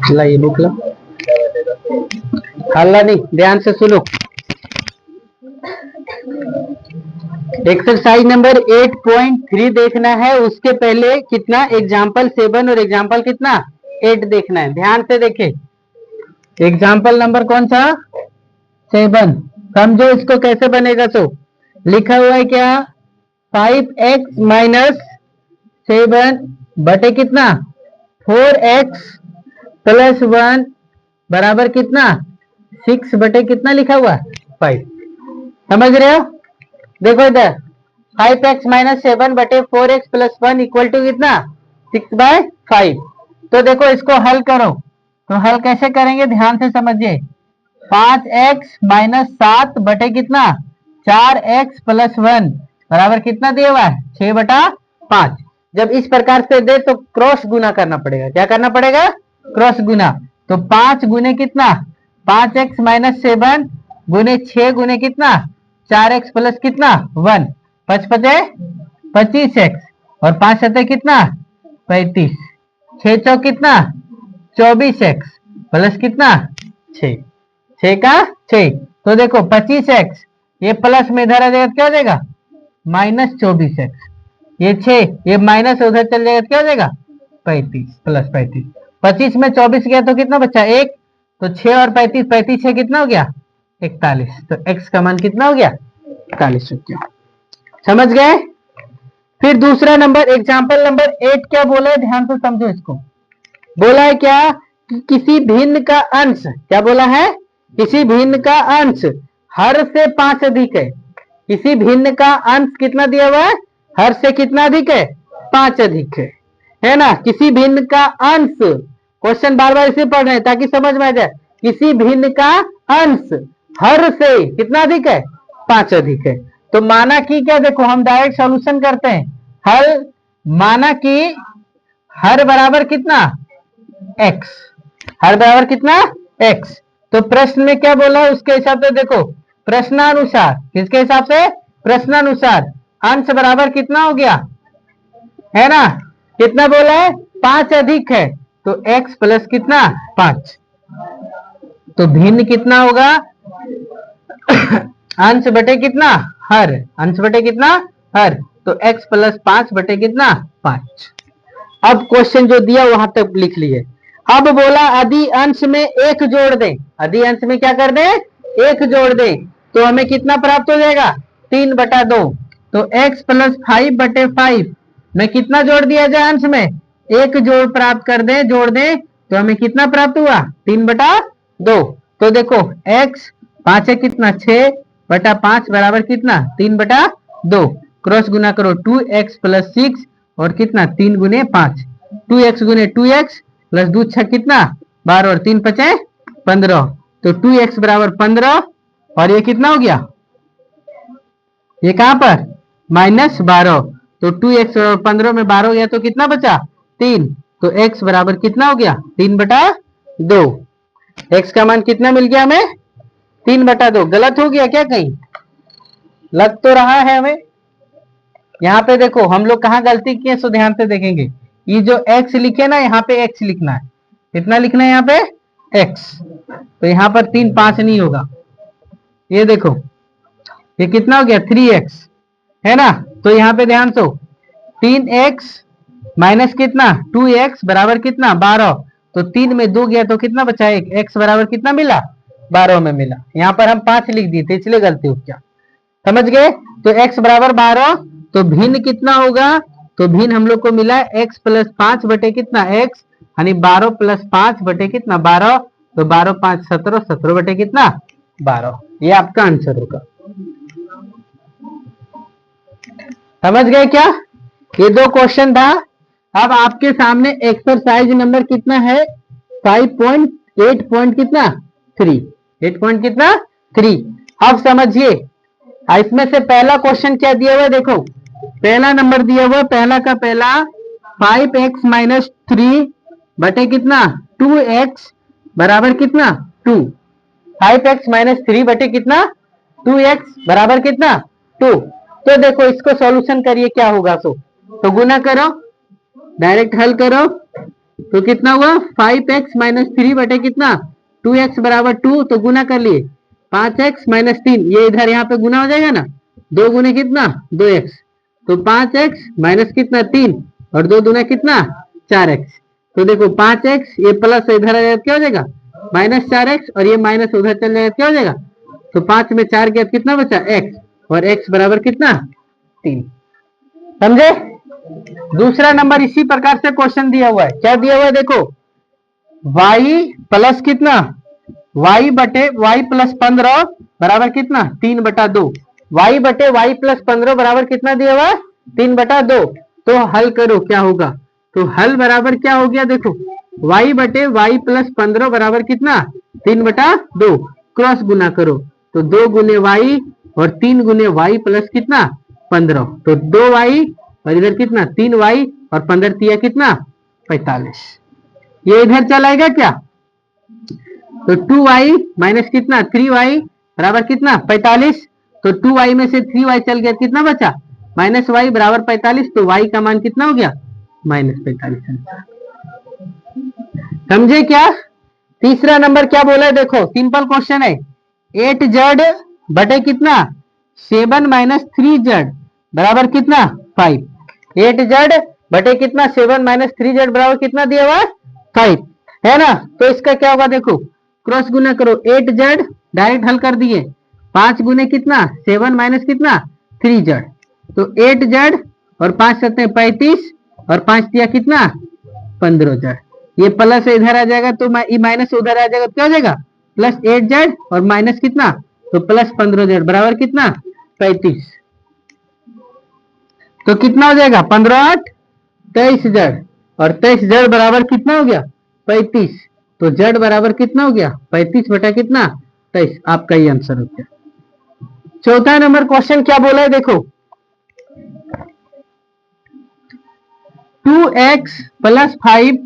ला ये बुक ला, हल्ला नहीं, ध्यान से सुनो। एक्सरसाइज नंबर 8.3 देखना है, उसके पहले कितना एग्जाम्पल 7 और एग्जाम्पल कितना 8 देखना है। ध्यान से देखे, एग्जाम्पल नंबर कौन सा 7। समझो इसको कैसे बनेगा। तो लिखा हुआ है क्या, 5x माइनस 7 बटे कितना 4x प्लस 1 बराबर कितना 6 बटे कितना लिखा हुआ 5। समझ रहे हो? देखो इधर 5x माइनस 7 बटे 4x प्लस 1 इक्वल टू कितना 6/5। तो देखो इसको हल करो, तो हल कैसे करेंगे ध्यान से समझिए। 5x माइनस 7 बटे कितना 4x प्लस 1 बराबर कितना दिया हुआ है 6/5। जब इस प्रकार से दे तो क्रॉस गुना करना पड़ेगा। क्या करना पड़ेगा? क्रॉस गुना। तो 5 गुने कितना 5x माइनस 7 गुने 6 गुने कितना 4x प्लस कितना 1, 5 पचे 25x और 5 सते कितना 35, 6 चौक कितना 24x प्लस कितना 6, 6 का 6। तो देखो 25x ये प्लस में इधर आ जाएगा, क्या हो जाएगा माइनस 24x। ये 6 ये माइनस उधर चल जाएगा, क्या हो जाएगा 35 प्लस 35। 25 में 24 गया तो कितना बचा 1, तो 6 और 35, 35 है कितना हो गया 41। तो x का मान कितना हो गया 41 हो गया। समझ गए? फिर दूसरा नंबर एग्जाम्पल नंबर 8 क्या बोला है, ध्यान से समझो इसको। बोला है क्या कि किसी भिन्न का अंश, क्या बोला है किसी भिन्न का अंश हर से 5 अधिक है। किसी भिन्न का अंश कितना दिया हुआ है, हर से कितना अधिक है 5 अधिक है ना। किसी भिन्न का अंश, क्वेश्चन बार बार इसे पढ़ रहे हैं ताकि समझ में आ जाए। किसी भिन्न का अंश हर से कितना अधिक है 5 अधिक है। तो माना कि क्या, देखो हम डायरेक्ट सॉल्यूशन करते हैं। हल माना कि हर बराबर कितना x, हर बराबर कितना x। तो प्रश्न में क्या बोला उसके हिसाब से देखो, प्रश्नानुसार, किसके हिसाब से प्रश्नानुसार अंश बराबर कितना हो गया है ना, कितना बोला है 5 अधिक है। तो x प्लस कितना 5, तो भिन्न कितना होगा अंश बटे कितना हर, अंश बटे कितना हर। तो x प्लस 5 बटे कितना 5। अब क्वेश्चन जो दिया वहां तक लिख लिए। अब बोला यदि अंश में 1 जोड़ दें, यदि अंश में क्या कर दें 1 जोड़ दें तो हमें कितना प्राप्त हो जाएगा 3/2। तो x प्लस 5 बटे 5 में कितना जोड़ दिया जाए अंश में 1 जोड़ प्राप्त कर दे, जोड़ दे तो हमें कितना प्राप्त हुआ 3/2। तो देखो x 5 है कितना 6/5 बराबर कितना 3/2। क्रॉस गुना करो 2x प्लस 6 और कितना 3 गुने 5, 2x गुने 2x प्लस 2 6 कितना 12 और 3 5 15। तो 2x बराबर 15 और ये कितना हो गया, ये कहां पर -12। तो 2x बराबर 15 में 12 हो गया तो कितना बचा 3। तो x बराबर कितना हो गया 3/2। x का मान कितना मिल गया हमें 3/2। गलत हो गया क्या, कहीं लग तो रहा है हमें। यहाँ पे देखो हम लोग कहाँ गलती किए, सो ध्यान से देखेंगे। ये जो x लिखे ना यहाँ पे x लिखना है, कितना लिखना है यहाँ पे x। तो यहाँ पर 3 5 नहीं होगा। ये देखो ये कितना हो गया 3x है ना। तो यहाँ पे ध्यान सो 3x माइनस कितना 2x बराबर कितना 12। तो 3 में 2 गया तो कितना बचा 1, x बराबर कितना मिला 12 में मिला। यहाँ पर हम 5 लिख दिए थे इसलिए गलती हो गया। समझ गए? तो x बराबर 12। तो भिन्न कितना होगा, तो भिन्न हम लोग को मिला x प्लस 5 बटे कितना x, यानी 12 प्लस 5 बटे कितना 12। तो 12 5 17, 17 बटे कितना 12। ये आपका आंसर होगा। समझ गए क्या? ये 2 क्वेश्चन था। अब आपके सामने एक्सरसाइज नंबर कितना है 5.8 कितना 3, 8 पॉइंट कितना 3। अब समझिए इसमें से पहला क्वेश्चन क्या दिया हुआ है, देखो पहला नंबर दिया हुआ, पहला का पहला 5x माइनस 3 बटे कितना 2x बराबर कितना 2। 5x माइनस 3 बटे कितना 2x बराबर कितना 2। तो देखो इसको सॉल्यूशन करिए क्या होगा। तो गुना करो, डायरेक्ट हल करो। तो कितना हुआ 5x माइनस 3 बटे कितना 2x बराबर 2, तो गुना कर लिए 5x माइनस 3, ये इधर यहाँ पे गुना हो जाएगा ना, 2 गुने कितना 2x, तो 5x माइनस कितना 3 और 2 दूना कितना 4x। तो देखो 5x ये प्लस इधर आ जाएगा क्या हो जाएगा माइनस 4x, और ये माइनस उधर चल जाएगा क्या हो जाएगा, तो 5 में 4 गया कितना बचा x, और x बराबर कितना 3। समझे। दूसरा नंबर इसी प्रकार से क्वेश्चन दिया हुआ है, क्या दिया हुआ है देखो, y प्लस कितना y बटे y प्लस 15 बराबर कितना 3/2, y बटे y प्लस 15 बराबर कितना दिया हुआ 3/2। तो हल करो क्या होगा, तो हल बराबर क्या हो गया देखो, y बटे y प्लस 15 बराबर कितना 3/2, क्रॉस गुना करो तो 2 गुने y और 3 गुने y प्लस कितना 15, तो 2y और इधर कितना 3y और 15 तिया कितना 45, ये इधर चलाएगा क्या, तो 2y माइनस कितना 3y बराबर कितना 45, तो 2y में से 3y चल गया कितना बचा माइनस y बराबर 45, तो y का मान कितना हो गया -45। समझे क्या। तीसरा नंबर क्या बोला है देखो, सिंपल क्वेश्चन है, 8z बटे कितना 7 माइनस 3z बराबर कितना 5, 8z बटे कितना 7 माइनस 3z बराबर कितना दिया हुआ 5 है ना। तो इसका क्या होगा देखो, क्रॉस गुना करो 8z डायरेक्ट हल कर दिए, 5 गुने कितना 7 माइनस कितना 3z, तो 8z और 5 सत्ते 35 और 5 दिया कितना 15z, ये प्लस इधर आ जाएगा तो माइनस उधर आ जाएगा, क्या हो जाएगा प्लस 8z और माइनस कितना तो प्लस 15z बराबर कितना 35, तो कितना हो जाएगा 15 8 23z और 23z बराबर कितना हो गया 35, तो z बराबर कितना हो गया 35 बटा कितना 23, आपका ये आंसर हो गया। चौथा नंबर क्वेश्चन क्या बोला है देखो, 2x प्लस 5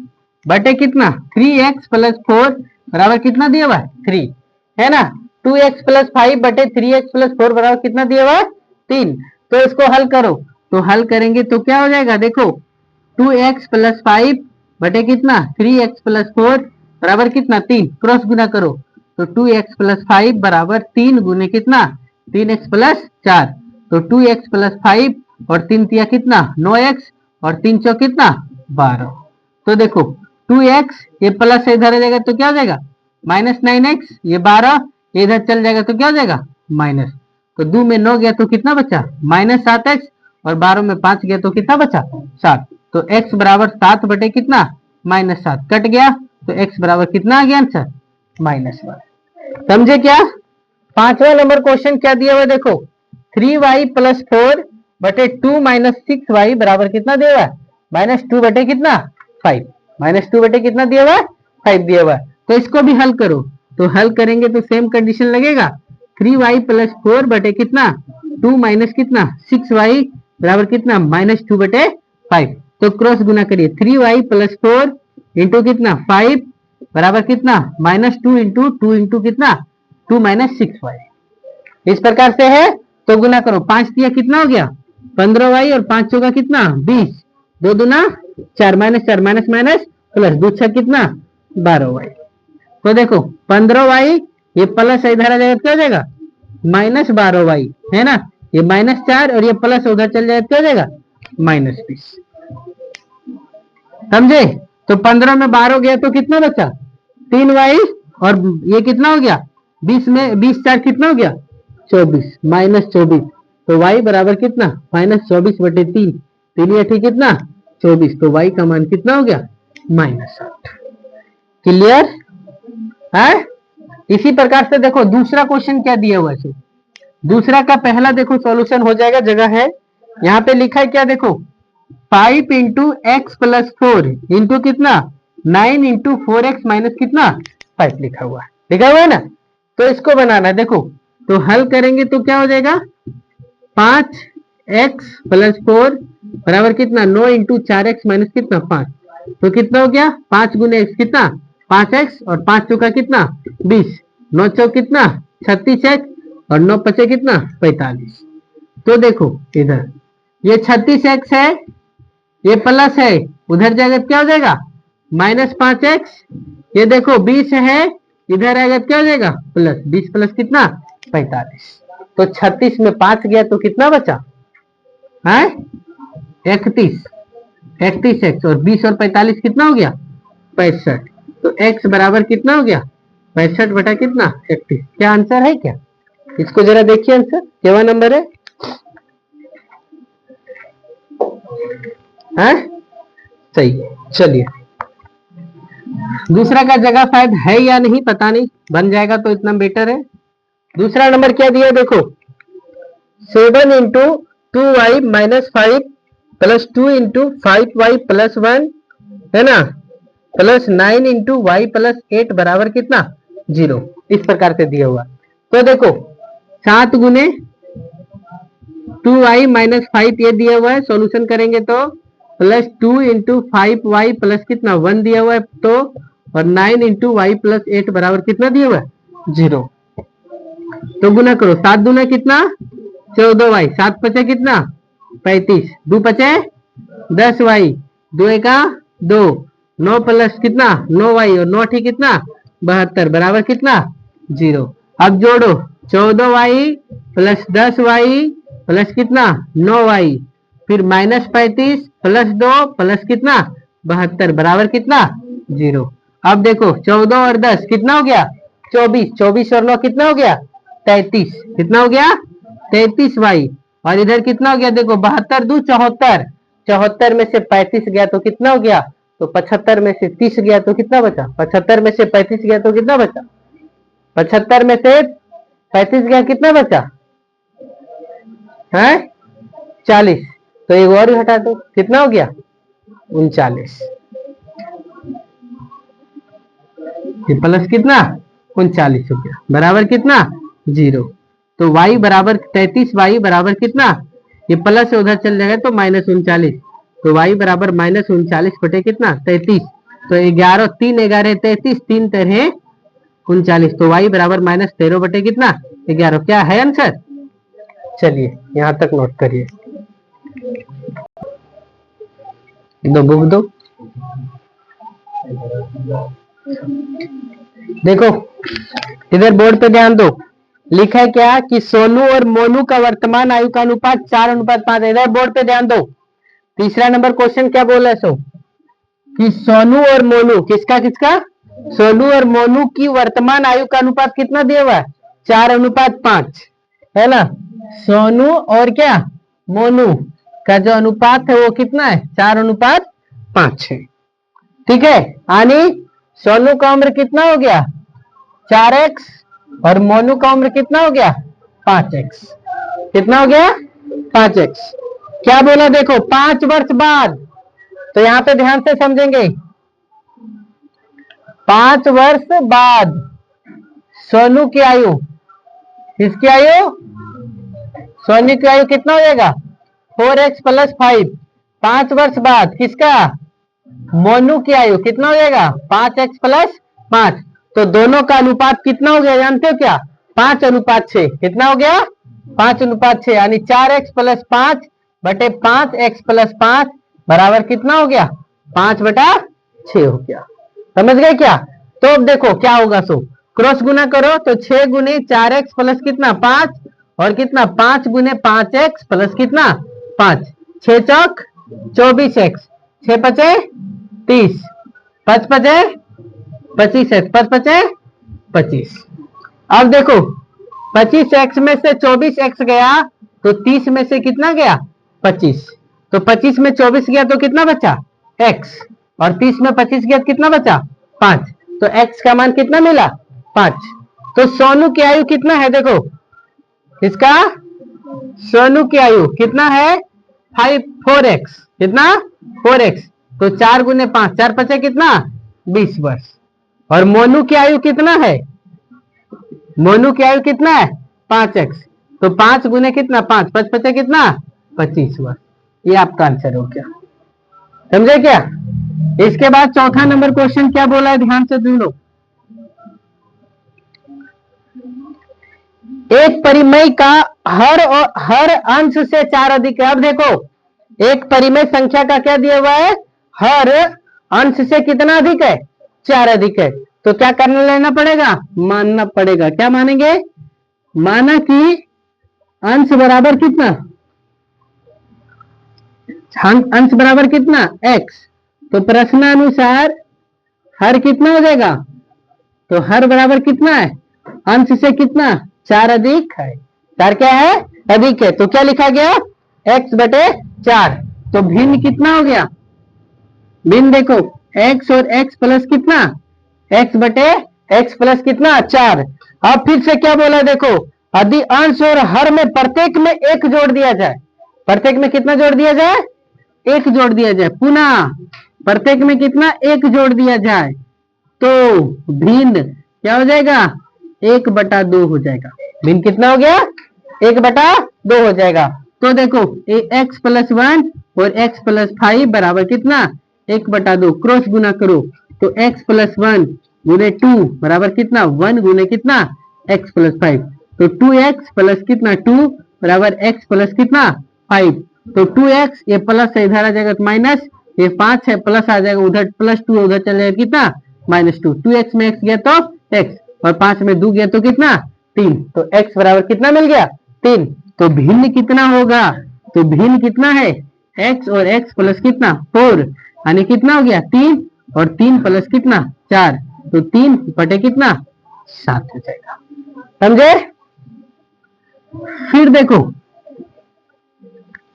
बटे कितना 3x प्लस 4 बराबर कितना दिया हुआ 3 है ना, 2x प्लस 5 बटे 3x प्लस 4 बराबर कितना दिया हुआ 3। तो इसको हल करो, तो हल करेंगे तो क्या हो जाएगा देखो, 2x प्लस 5 बटे कितना 3x प्लस 4 बराबर कितना 3, क्रॉस गुना करो तो 2x प्लस 5 बराबर 3 गुने कितना 3x प्लस 4, तो 2x प्लस 5 और 3 तिया कितना 9x और 3 चौ कितना 12। तो देखो 2x ये प्लस इधर आ जाएगा तो क्या हो जाएगा माइनस 9x, ये 12 इधर चल जाएगा तो क्या हो जाएगा माइनस, तो 2 में 9 गया तो कितना बचा माइनस 7x और 12 में 5 गया तो कितना बचा 7, तो x बराबर 7 बटे कितना -7 कट गया, तो x बराबर कितना आ गया आंसर -1। समझे क्या। पांचवा नंबर क्वेश्चन क्या दिया हुआ देखो, 3y प्लस 4 बटे 2 माइनस 6y बराबर कितना दिया हुआ -2 बटे कितना 5, -2 बटे कितना दिया हुआ 5 दिया हुआ, तो इसको भी हल करो, तो हल करेंगे तो सेम कंडीशन लगेगा, 3y प्लस 4 बटे कितना 2 माइनस कितना 6y बराबर कितना -2 बटे 5, तो क्रॉस गुना करिए 3y प्लस 4 इंटू कितना 5 बराबर कितना -2 इंटू 2 इंटू कितना 2 माइनस 6y, इस प्रकार से है। तो गुना करो 5 दिया कितना हो गया 15y और 5 चौका कितना 20, 2 दूना 4 -4 माइनस माइनस प्लस 2 6 कितना 12y, तो देखो 15y ये प्लस इधर आ जाएगा क्या हो जाएगा -12y है ना, ये -4 और ये प्लस उधर चल जाएगा क्या हो जाएगा -20। समझे। तो 15 में 12 गया तो कितना बचा 3y और ये कितना हो गया 20 में 20 4 कितना हो गया 24 -24, तो y बराबर कितना -24 बटे 3, 3 8 कितना 24, तो y का मान कितना हो गया -8। क्लियर है। इसी प्रकार से देखो दूसरा क्वेश्चन क्या दिया हुआ है, दूसरा का पहला देखो सॉल्यूशन हो जाएगा, जगह है यहाँ पे लिखा है क्या देखो 5 इंटू एक्स प्लस 4 इंटू कितना 9 इंटू 4x माइनस कितना 5 लिखा हुआ है ना, तो इसको बनाना है देखो, तो हल करेंगे तो क्या हो जाएगा 5x प्लस 4 बराबर कितना 9 इंटू 4x माइनस कितना 5, तो कितना हो गया 5 गुने x कितना 5x और 5 चौका कितना 20, 9 चौक कितना 36x और 9 पचे कितना 45। तो देखो इधर ये 36x है, ये प्लस है, उधर जाएगा क्या हो जाएगा -5x, ये देखो 20 है, इधर आएगा क्या हो जाएगा प्लस 20 प्लस कितना 45, तो 36 में 5 गया तो कितना बचा है 31 एक्स, और 20 और 45 कितना हो गया 65, तो x बराबर कितना हो गया 65 बटा कितना 31। क्या आंसर है क्या? इसको जरा देखिए आंसर क्या नंबर है? सही है। चलिए दूसरा का जगह शायद है या नहीं पता नहीं, बन जाएगा तो इतना बेटर है। दूसरा नंबर क्या दिया देखो, 7 into 2y minus 5 plus 2 into 5y plus 1 है ना, प्लस 9 इंटू वाई प्लस 8 बराबर कितना 0, इस प्रकार से दिया हुआ। तो देखो 7 गुने 2y माइनस 5 ये दिया हुआ है, सॉल्यूशन करेंगे तो प्लस 2 इंटू 5y प्लस कितना 1 दिया हुआ है, तो और 9 इंटू वाई प्लस 8 बराबर कितना दिया हुआ है 0। तो गुना करो, 7 दूना कितना 14y, 7 पचे कितना 35, 2 पचे 10y, 2 एका 2, 9 प्लस कितना 9y और 9 ठीक कितना 72 बराबर कितना 0। अब जोड़ो 14y प्लस 10y प्लस कितना 9y, फिर माइनस 35 प्लस 2 प्लस कितना 72 बराबर कितना 0। अब देखो 14 और 10 कितना हो गया 24, 24 और 9 कितना हो गया 33, कितना हो गया 33y, और इधर कितना हो गया देखो 72 2 74, 74 में से 35 गया तो कितना हो गया, तो 75 में से 30 गया तो कितना बचा, 75 में से 35 गया तो कितना बचा, 75 में से 35 गया कितना बचा है 40, तो एक और ही हटा दो कितना हो गया 39, प्लस कितना 39 हो गया बराबर कितना 0। तो y बराबर 33y बराबर कितना, ये प्लस से उधर चल जाएगा तो माइनस 39, तो y बराबर माइनस 39 बटे कितना 33, तो 11 3 11 33 3 13 39, तो y बराबर माइनस 13 बटे कितना 11। क्या है आंसर? चलिए यहां तक नोट करिए, दो बुक दो। देखो इधर बोर्ड पे ध्यान दो, लिखा है क्या कि सोनू और मोनू का वर्तमान आयु का अनुपात 4:5 है। इधर बोर्ड पे ध्यान दो, तीसरा नंबर क्वेश्चन क्या बोला है सो कि सोनू और मोनू, किसका किसका, सोनू और मोनू की वर्तमान आयु का अनुपात कितना दिया हुआ है 4:5 है ना। सोनू और क्या मोनू का जो अनुपात है वो कितना है 4:5 है, ठीक है। यानी सोनू का उम्र कितना हो गया 4x और मोनू का उम्र कितना हो गया 5x, कितना हो गया 5x। क्या बोला देखो 5 वर्ष बाद, तो यहां पे ध्यान से समझेंगे, 5 वर्ष बाद सोनू की आयु, किसकी आयु, सोनू की आयु कितना हो जाएगा 4x प्लस 5, 5 वर्ष बाद किसका मोनू की आयु कितना हो जाएगा 5x प्लस 5, तो दोनों का अनुपात कितना हो गया जानते हो क्या 5:6, कितना हो गया 5:6, यानी 4x प्लस 5 बटे 5x प्लस 5 बराबर कितना हो गया 5/6 हो गया। समझ गए क्या? तो अब देखो क्या होगा सो क्रॉस गुना करो, तो 6 गुने 4x प्लस कितना 5 और कितना 5 गुने 5x प्लस कितना 5, 6 चौक 24x, 6 पचे 30, 5 पचे 25x, 5 पचे 25। अब देखो 25x में से 24x गया तो 30 में से कितना गया 25, तो 25 में 24 गया तो कितना बचा x, और 30 में 25 गया तो कितना बचा 5, तो x का मान कितना मिला 5। तो सोनू की आयु कितना है देखो, इसका सोनू की आयु कितना है 4x, कितना 4x, तो 4 गुने 5, 4 पचे कितना 20 वर्ष, और मोनू की आयु कितना है, मोनू की आयु कितना है 5x, तो 5 गुने कितना 5, 5 पचे कितना 25 वर्ष। ये आपका आंसर हो गया, समझे क्या? इसके बाद चौथा नंबर क्वेश्चन क्या बोला है ध्यान से सुनो, एक परिमेय का हर अंश से 4 अधिक है। अब देखो एक परिमेय संख्या का क्या दिया हुआ है, हर अंश से कितना अधिक है, 4 अधिक है। तो क्या करना लेना पड़ेगा, मानना पड़ेगा। क्या मानेंगे, माना कि अंश बराबर कितना, अंश बराबर कितना x। तो प्रश्नानुसार हर कितना हो जाएगा, तो हर बराबर कितना है, अंश से कितना 4 अधिक है। 4 क्या है, अधिक है। तो क्या लिखा गया, x बटे 4। तो भिन्न कितना हो गया, भिन्न देखो x और x प्लस कितना, x बटे x प्लस कितना 4। अब फिर से क्या बोला देखो, यदि अंश और हर में प्रत्येक में 1 जोड़ दिया जाए, प्रत्येक में कितना जोड़ दिया जाए, 1 जोड़ दिया जाए। पुनः प्रत्येक में कितना 1 जोड़ दिया जाए, तो भिन्न क्या हो जाएगा, 1/2 हो जाएगा। भिन्न कितना हो गया, 1/2 हो जाएगा। तो देखो x प्लस 1 और x प्लस 5 बराबर कितना, 1/2। क्रॉस गुना करो तो x प्लस 1 गुने 2 बराबर कितना, 1 गुने कितना, x प्लस 5। तो 2x प्लस कितना 2 बराबर x प्लस कितना 5। तो 2x ये प्लस है, इधर आ जाएगा तो माइनस, ये 5 है प्लस आ जाएगा, उधर प्लस 2 उधर चल जाएगा कितना -2। 2x में x गया तो x, और 5 में 2 गया तो कितना 3। तो x बराबर कितना मिल गया 3। तो भिन्न कितना होगा, तो भिन्न कितना है, x और x प्लस कितना 4, यानी कितना हो गया 3, और 3 प्लस कितना 4। तो 3 बटे कितना 7 हो जाएगा। समझे। फिर देखो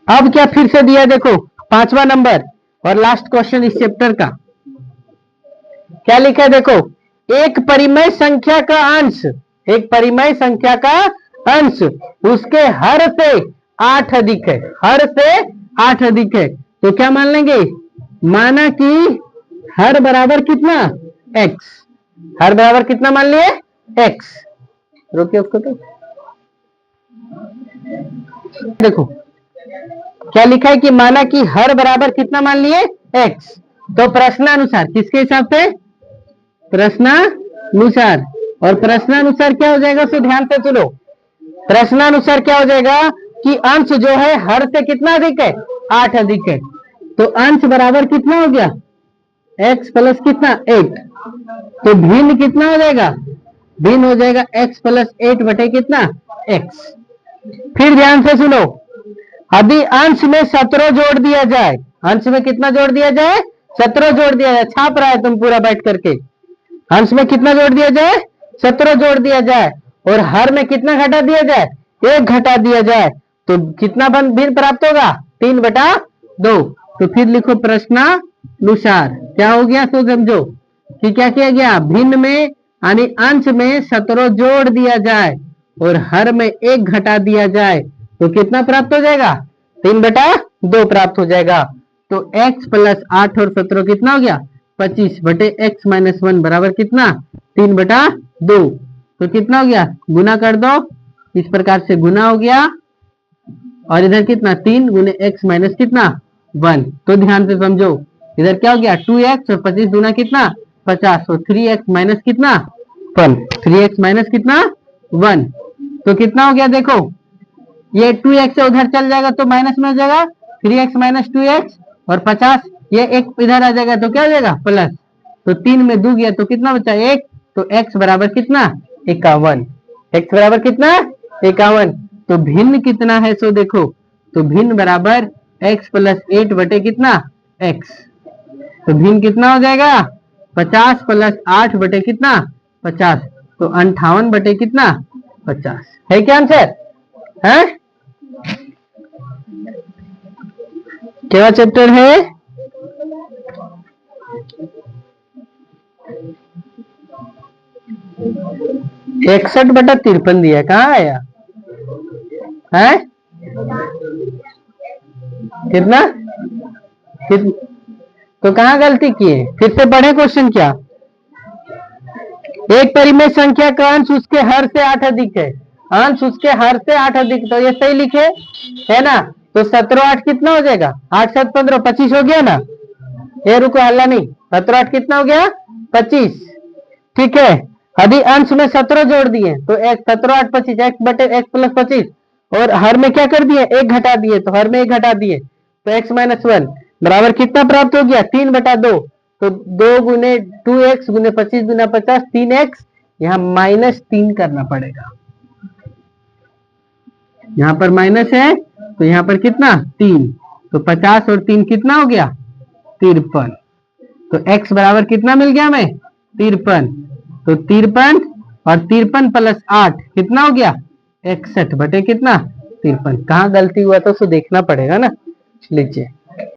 अब क्या फिर से दिया, देखो 5वां नंबर और लास्ट क्वेश्चन इस चैप्टर का। क्या लिखा है देखो, एक परिमेय संख्या का अंश, एक परिमेय संख्या का अंश उसके हर से 8 अधिक है, हर से 8 अधिक है। तो क्या मान लेंगे, माना कि हर बराबर कितना x, हर बराबर कितना मान लिए x। रोकिए उसको। तो देखो क्या लिखा है कि माना कि हर बराबर कितना मान लिए x। तो प्रश्नानुसार किसके हिसाब से, प्रश्नानुसार। और प्रश्नानुसार क्या हो जाएगा, उसे ध्यान से सुनो। प्रश्नानुसार क्या हो जाएगा कि अंश जो है हर से कितना अधिक है, 8 अधिक है। तो अंश बराबर कितना हो गया, x प्लस कितना 8। तो भिन्न कितना हो जाएगा, भिन्न हो जाएगा x प्लस 8 बटे कितना x। फिर ध्यान से सुनो, यदि अंश में 17 जोड़ दिया जाए, अंश में कितना जोड़ दिया जाए, 17 जोड़ दिया जाए। छाप रहा है तुम पूरा बैठ करके। अंश में कितना जोड़ दिया जाए, 17 जोड़ दिया जाए, और हर में कितना घटा दिया जाए, 1 घटा दिया जाए। तो कितना भिन्न प्राप्त होगा, 3/2। तो फिर लिखो प्रश्नानुसार क्या हो गया, तो समझो कि क्या किया गया, भिन्न में यानी अंश में 17 जोड़ दिया जाए और हर में 1 घटा दिया जाए, तो कितना प्राप्त हो जाएगा, 3/2 प्राप्त हो जाएगा। तो x प्लस 8 और 17 कितना हो गया 25 बटे x माइनस 1 बराबर कितना 3/2। तो कितना हो गया, गुना कर दो, इस प्रकार से गुना हो गया, और इधर कितना 3 गुने x माइनस कितना 1। तो ध्यान से समझो, इधर क्या हो गया 2x और 25 गुना कितना 50, और 3x माइनस कितना 1, 3x माइनस कितना 1। तो कितना हो गया, देखो ये 2x से उधर चल जाएगा तो माइनस में हो जाएगा 3x माइनस 2x, और 50 ये एक इधर आ जाएगा तो क्या हो जाएगा प्लस। तो 3 में 2 गया तो कितना बचा 1। तो x बराबर कितना 51, x बराबर कितना 51। तो भिन्न कितना है, सो देखो, तो भिन्न बराबर x प्लस 8 बटे कितना x। तो भिन्न कितना हो जाएगा 50 प्लस 8 बटे कितना 50। तो 58 बटे कितना 50 है। क्या आंसर है, क्या चैप्टर है, इकसठ बटा 53 दिया, कहाँ आया है, कितना तो कहाँ गलती किए, फिर से पढ़े क्वेश्चन। क्या, एक परिमेय संख्या का अंश उसके हर से 8 अधिक है, अंश उसके हर से 8 अधिक, तो ये सही लिखे है ना। तो 17 8 कितना हो जाएगा, 8 7 15 25 हो गया ना। ये रुको हल्ला नहीं, 17 8 कितना हो गया 25। ठीक है, यदि अंश में 17 जोड़ दिए तो 17 8 25 x बटे x प्लस 25, और हर में क्या कर दिए 1 घटा दिए, तो हर में 1 घटा दिए, तो x माइनस 1 बराबर कितना प्राप्त हो गया 3/2। तो 2 गुने 25 गुना 50 3x, यहाँ -3 करना पड़ेगा। यहाँ पर माइनस है तो यहाँ पर कितना 3, तो 50 और 3 कितना हो गया 53। तो x बराबर कितना मिल गया हमें 53। तो 53 और 53 प्लस 8 कितना हो गया 61 बटे कितना 53। कहाँ गलती हुआ था उसको देखना पड़ेगा ना। लीजिए